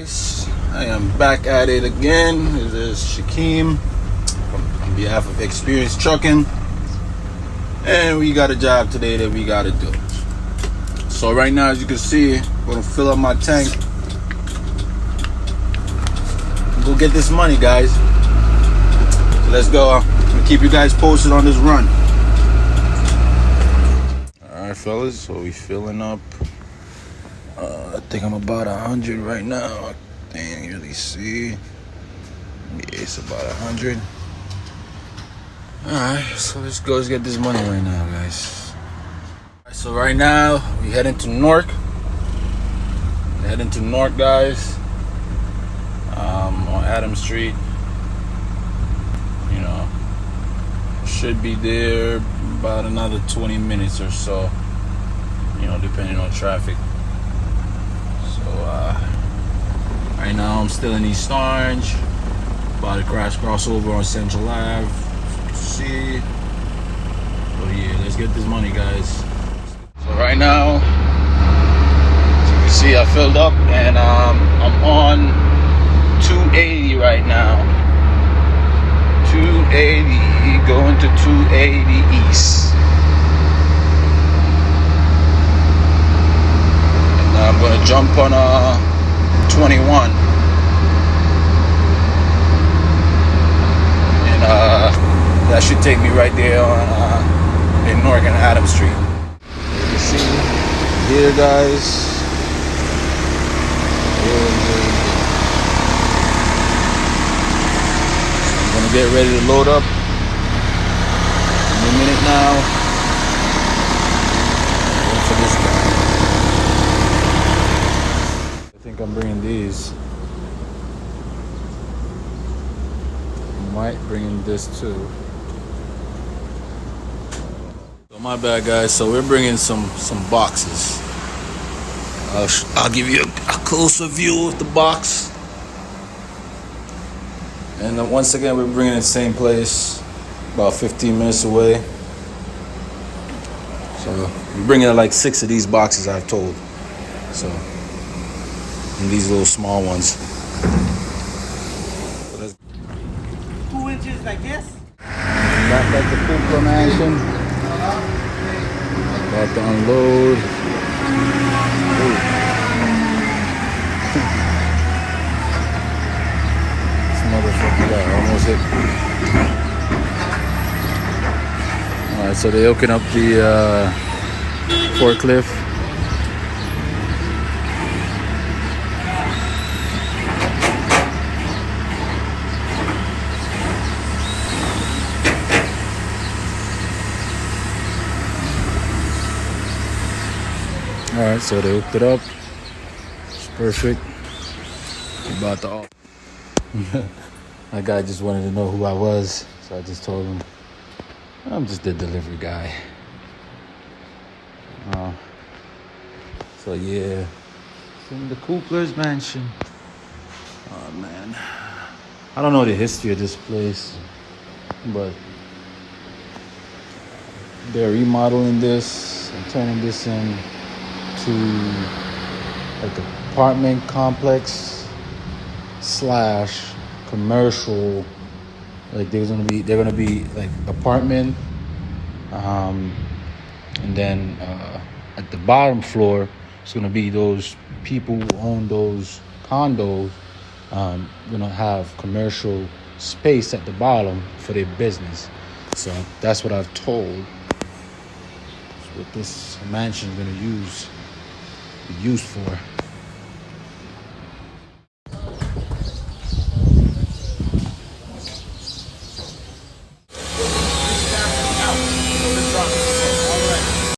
Guys, I am back at it again. This is Shakeem on behalf of Experience Trucking, and we got a job today that we gotta do. So right now, as you can see, I'm gonna fill up my tank. Go get this money, guys. So let's go. I'm gonna keep you guys posted on this run. All right, fellas. So we filling up. I think I'm about 100 right now. I can't really see. Yeah, it's about 100. Alright, so let's go. Let's get this money right now, guys. Alright, so right now we heading to Newark. Guys. On Adams Street. You know, should be there about another 20 minutes or so. You know, depending on traffic. Right now I'm still in East Orange, about to cross over on Central Ave. See, oh yeah, let's get this money, guys. So right now, as you can see, I filled up and I'm on 280 right now. 280 going to 280 East. And I'm gonna jump on 21, and that should take me right there on in Newark and Adams Street. You can see here, guys. I'm gonna get ready to load up in a minute now. Wait for this guy. I think I'm bringing these. Might bring in this too. So my bad, guys. So we're bringing some boxes. I'll give you a closer view of the box. And then once again, we're bringing it the same place, about 15 minutes away. So we're bringing like 6 of these boxes, I've told. So. And these little small ones. 2 inches like this? Back at the Kupler Mansion. About to unload. This motherfucker got almost hit. Alright, so they open up the forklift. Alright, so they hooked it up. It's perfect. About to off. That guy just wanted to know who I was, so I just told him I'm just the delivery guy. So yeah, it's in the Kupler's Mansion. Oh man, I don't know the history of this place, but they're remodeling this and turning this in to like an apartment complex / commercial. Like they're gonna be like apartment, and then at the bottom floor it's gonna be those people who own those condos gonna have commercial space at the bottom for their business. So that's what I've told. That's what this mansion is gonna be used for.